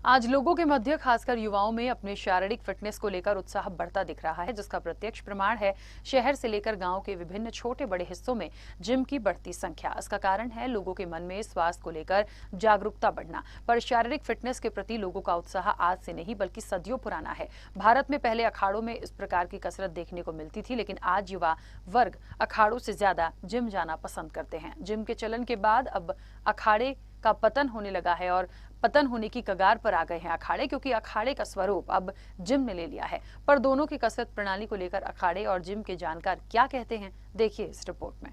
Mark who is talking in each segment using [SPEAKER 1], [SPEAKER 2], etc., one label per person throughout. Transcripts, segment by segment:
[SPEAKER 1] आज लोगों के मध्य खासकर युवाओं में अपने शारीरिक फिटनेस को लेकर उत्साह बढ़ता दिख रहा है, जिसका प्रत्यक्ष प्रमाण है शहर से लेकर गांव के विभिन्न छोटे बड़े हिस्सों में जिम की बढ़ती संख्या। इसका कारण है लोगों के मन में स्वास्थ्य को लेकर जागरूकता बढ़ना। पर शारीरिक फिटनेस के प्रति लोगों का उत्साह आज से नहीं बल्कि सदियों पुराना है। भारत में पहले अखाड़ों में इस प्रकार की कसरत देखने को मिलती थी, लेकिन आज युवा वर्ग अखाड़ों से ज्यादा जिम जाना पसंद करते हैं। जिम के चलन के बाद अब अखाड़े का पतन होने लगा है और पतन होने की कगार पर आ गए हैं अखाड़े, क्योंकि अखाड़े का स्वरूप अब जिम ने ले लिया है। पर दोनों की कसरत प्रणाली को लेकर अखाड़े और जिम के जानकार क्या कहते हैं, देखिए इस रिपोर्ट में।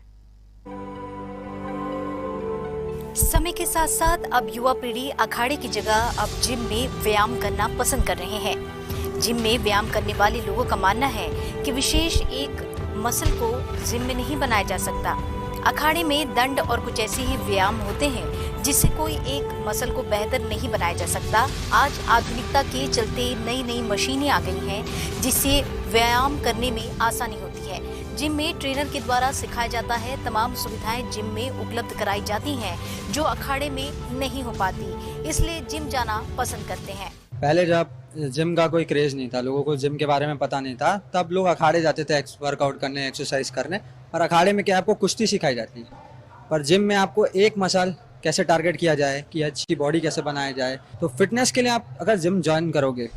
[SPEAKER 2] समय के साथ साथ अब युवा पीढ़ी अखाड़े की जगह अब जिम में व्यायाम करना पसंद कर रहे हैं। जिम में व्यायाम करने वाले लोगों का मानना है कि विशेष एक मसल को जिम में नहीं बनाया जा सकता। अखाड़े में दंड और कुछ ऐसे ही व्यायाम होते हैं जिससे कोई एक मसल को बेहतर नहीं बनाया जा सकता। आज आधुनिकता के चलते नई नई मशीनें आ गई हैं जिससे व्यायाम करने में आसानी होती है। जिम में ट्रेनर के द्वारा सिखाया जाता है। तमाम सुविधाएं जिम में उपलब्ध कराई जाती हैं जो अखाड़े में नहीं हो पाती, इसलिए जिम जाना पसंद करते हैं।
[SPEAKER 3] पहले जब जिम का कोई क्रेज नहीं था, लोगों को जिम के बारे में पता नहीं था, तब लोग अखाड़े जाते थे वर्कआउट करने, एक्सरसाइज करने। और अखाड़े में क्या आपको कुश्ती सिखाई जाती है, पर जिम में आपको एक मसल कैसे टारगेट किया जाए कि अच्छी बॉडी कैसे बनाया जाए। तो फिटनेस के लिए आप अगर जिम ज्वाइन करोगे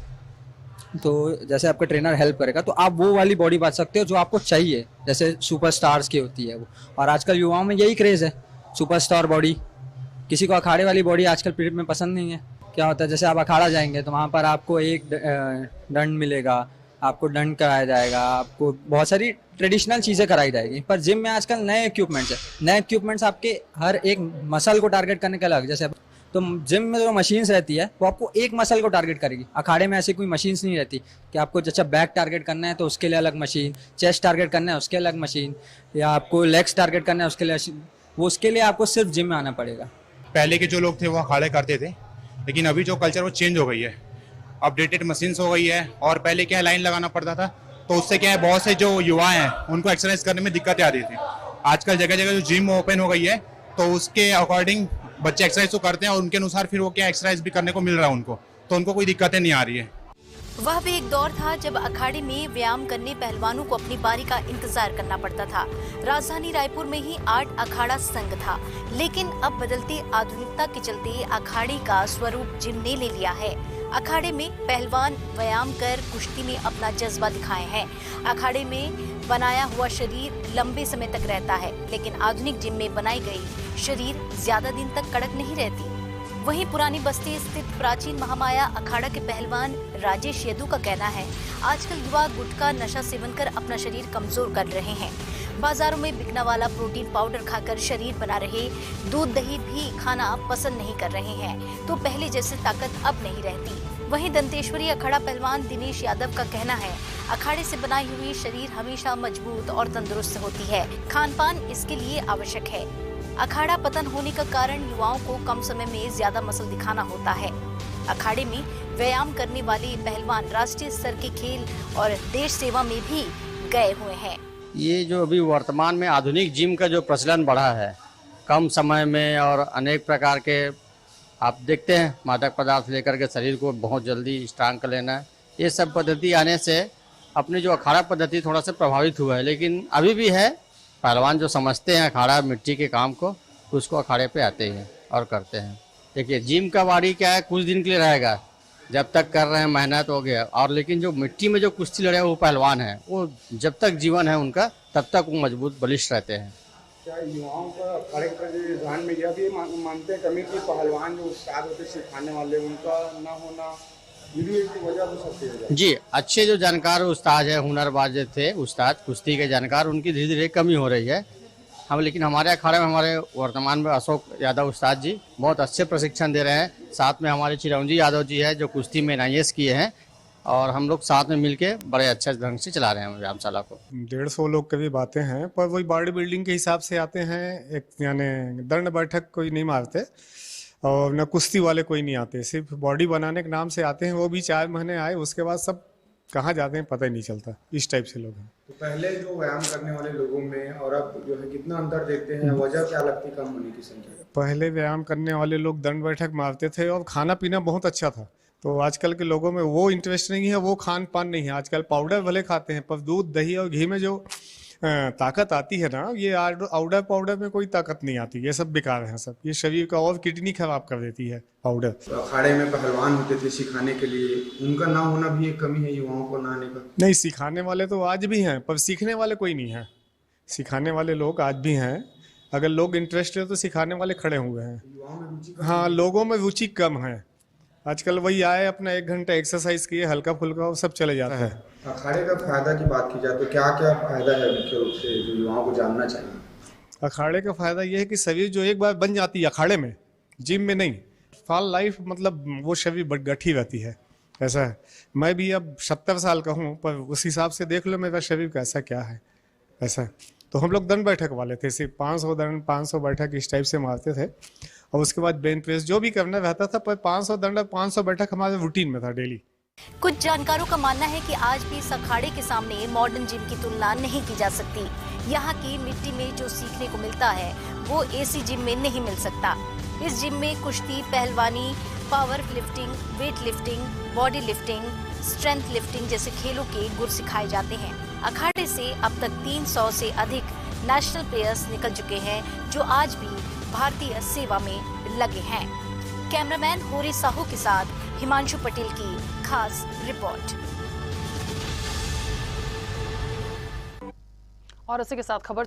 [SPEAKER 3] तो जैसे आपका ट्रेनर हेल्प करेगा तो आप वो वाली बॉडी बना सकते हो जो आपको चाहिए, जैसे सुपरस्टार्स की होती है वो। और आजकल युवाओं में यही क्रेज है, सुपरस्टार बॉडी। किसी को अखाड़े वाली बॉडी आजकल पीरियड में पसंद नहीं है। क्या होता है, जैसे आप अखाड़ा जाएंगे तो वहाँ पर आपको एक दंड मिलेगा, आपको दंड कराया जाएगा, आपको बहुत सारी ट्रेडिशनल चीज़ें कराई जाएगी। पर जिम में आजकल नए इक्विपमेंट्स है, नए इक्विपमेंट्स आपके हर एक मसल को टारगेट करने के अलग। जैसे तो जिम में जो मशीन्स रहती है वो आपको एक मसल को टारगेट करेगी। अखाड़े में ऐसी कोई मशीन्स नहीं रहती कि आपको जैसा बैक टारगेट करना है तो उसके लिए अलग मशीन, चेस्ट टारगेट करना है उसके अलग मशीन, या आपको लेग्स टारगेट करना है उसके लिए वो, उसके लिए आपको सिर्फ जिम में आना पड़ेगा।
[SPEAKER 4] पहले के जो लोग थे वो अखाड़े करते थे, लेकिन अभी जो कल्चर वो चेंज हो गई है, अपडेटेड मशीन्स हो गई है। और पहले क्या लाइन लगाना पड़ता था, तो उससे क्या है बहुत से जो युवा हैं उनको एक्सरसाइज करने में दिक्कतें आ रही थी। आजकल जगह जगह जो जिम ओपन हो गई है तो उसके अकॉर्डिंग बच्चे एक्सरसाइज तो करते हैं और उनके अनुसार फिर वो क्या एक्सरसाइज भी करने को मिल रहा है उनको, तो उनको कोई दिक्कतें नहीं आ रही है।
[SPEAKER 2] वह भी एक दौर था जब अखाड़े में व्यायाम करने पहलवानों को अपनी बारी का इंतजार करना पड़ता था। राजधानी रायपुर में ही 8 अखाड़ा संघ था, लेकिन अब बदलती आधुनिकता के चलते अखाड़े का स्वरूप जिम ने ले लिया है। अखाड़े में पहलवान व्यायाम कर कुश्ती में अपना जज्बा दिखाए हैं। अखाड़े में बनाया हुआ शरीर लंबे समय तक रहता है, लेकिन आधुनिक जिम में बनाई गई शरीर ज्यादा दिन तक कड़क नहीं रहती। वहीं पुरानी बस्ती स्थित प्राचीन महामाया अखाड़ा के पहलवान राजेश यदू का कहना है, आजकल युवा गुटखा नशा सेवन कर अपना शरीर कमजोर कर रहे हैं। बाजारों में बिकने वाला प्रोटीन पाउडर खाकर शरीर बना रहे, दूध दही भी खाना पसंद नहीं कर रहे हैं, तो पहले जैसे ताकत अब नहीं रहती। वहीं दंतेश्वरी अखाड़ा पहलवान दिनेश यादव का कहना है, अखाड़े से बनाई हुई शरीर हमेशा मजबूत और तंदुरुस्त होती है। खान पान इसके लिए आवश्यक है। अखाड़ा पतन होने का कारण युवाओं को कम समय में ज्यादा मसल दिखाना होता है। अखाड़े में व्यायाम करने वाले पहलवान राष्ट्रीय स्तर के खेल और देश सेवा में भी गए हुए हैं।
[SPEAKER 5] ये जो अभी वर्तमान में आधुनिक जिम का जो प्रचलन बढ़ा है, कम समय में और अनेक प्रकार के आप देखते हैं मादक पदार्थ लेकर के शरीर को बहुत जल्दी स्ट्रांग कर लेना है, ये सब पद्धति आने से अपनी जो अखाड़ा पद्धति थोड़ा सा प्रभावित हुआ है। लेकिन अभी भी है पहलवान जो समझते हैं अखाड़ा मिट्टी के काम को, उसको अखाड़े पे आते हैं और करते हैं। देखिए जिम का बाड़ी क्या है, कुछ दिन के लिए रहेगा, जब तक कर रहे हैं मेहनत हो गया। और लेकिन जो मिट्टी में जो कुश्ती लड़े वो पहलवान है, वो जब तक जीवन है उनका तब तक वो मजबूत बलिष्ठ रहते हैं।
[SPEAKER 6] क्या युवाओं का अखाड़े पर रुझान में यह भी मानते हैं कमी की पहलवान जो उस्ताद होते सिखाने वाले उनका ना होना की वजह हो सकती है? जी,
[SPEAKER 5] अच्छे जो जानकार उस्ताद है, हुनरबाज थे उस्ताद कुश्ती के जानकार, उनकी धीरे धीरे कमी हो रही है। हम लेकिन हमारे अखाड़े में हमारे वर्तमान में अशोक यादव उस्ताद जी बहुत अच्छे प्रशिक्षण दे रहे हैं। साथ में हमारे चिरंजी यादव जी है जो कुश्ती में NIS किए हैं, और हम लोग साथ में मिलके बड़े अच्छे ढंग से चला रहे हैं व्यायामशाला को।
[SPEAKER 6] 150 लोग कभी बातें हैं, पर वही बॉडी बिल्डिंग के हिसाब से आते हैं। एक यानी दंड बैठक कोई नहीं मारते और न कुश्ती वाले कोई नहीं आते, सिर्फ बॉडी बनाने के नाम से आते हैं। वो भी 4 महीने आए, उसके बाद सब कहाँ जाते हैं पता ही नहीं चलता, इस टाइप से लोग हैं। तो पहले जो व्यायाम करने वाले लोगों में और अब जो है कितना अंतर देखते हैं, वजह क्या लगती कम होने की संख्या? पहले व्यायाम करने वाले लोग दंड बैठक मारते थे और खाना पीना बहुत अच्छा था, तो आजकल के लोगों में वो इंटरेस्ट नहीं है, वो खान पान नहीं है। आजकल पाउडर भले खाते हैं पर दूध दही और घी में जो ताकत आती है ना, ये आउडर पाउडर में कोई ताकत नहीं आती, ये सब बेकार है सब, ये शरीर का और किडनी खराब कर देती है पाउडर। तो अखाड़े में पहलवान होते थे सिखाने के लिए, उनका ना होना भी एक कमी है युवाओं को ना आने का? नहीं, सिखाने वाले तो आज भी हैं पर सीखने वाले कोई नहीं है। सिखाने वाले लोग आज भी हैं, अगर लोग इंटरेस्ट है तो सिखाने वाले खड़े हुए हैं। युवाओं में रुचि? हाँ, लोगों में रुचि कम है। आजकल वही आए, अपना 1 घंटा एक्सरसाइज किए, हल्का फुल्का, वो सब चले जाता है। अखाड़े का फायदा की बात की जाए तो क्या क्या फायदा है मुख्य रूप से जो युवाओं को जानना चाहिए? अखाड़े का फायदा ये है कि शरीर जो एक बार बन जाती है अखाड़े में, जिम में नहीं, फॉर लाइफ, मतलब वो शरीर गठी रहती है, ऐसा है। मैं भी अब 70 साल का हूँ, पर उस हिसाब से देख लो मेरा शरीर कैसा क्या है, ऐसा है। तो हम लोग दंड बैठक वाले थे, सिर्फ 500 बैठक इस टाइप से मारते थे, और उसके बाद बेंच प्रेस जो भी करना रहता था, पर 500 दंड 500 बैठक हमारे रूटीन में था डेली।
[SPEAKER 2] कुछ जानकारों का मानना है कि आज भी इस अखाड़े के सामने मॉडर्न जिम की तुलना नहीं की जा सकती। यहाँ की मिट्टी में जो सीखने को मिलता है वो एसी जिम में नहीं मिल सकता। इस जिम में कुश्ती, पहलवानी, power lifting, weight lifting, body lifting, strength lifting जैसे खेलों के गुर सिखाए जाते हैं। अखाड़े से अब तक 300 से अधिक नेशनल प्लेयर्स निकल चुके हैं जो आज भी भारतीय सेवा में लगे हैं। कैमरामैन होरी साहू के साथ हिमांशु पटेल की खास रिपोर्ट।
[SPEAKER 1] और इसी के साथ खबर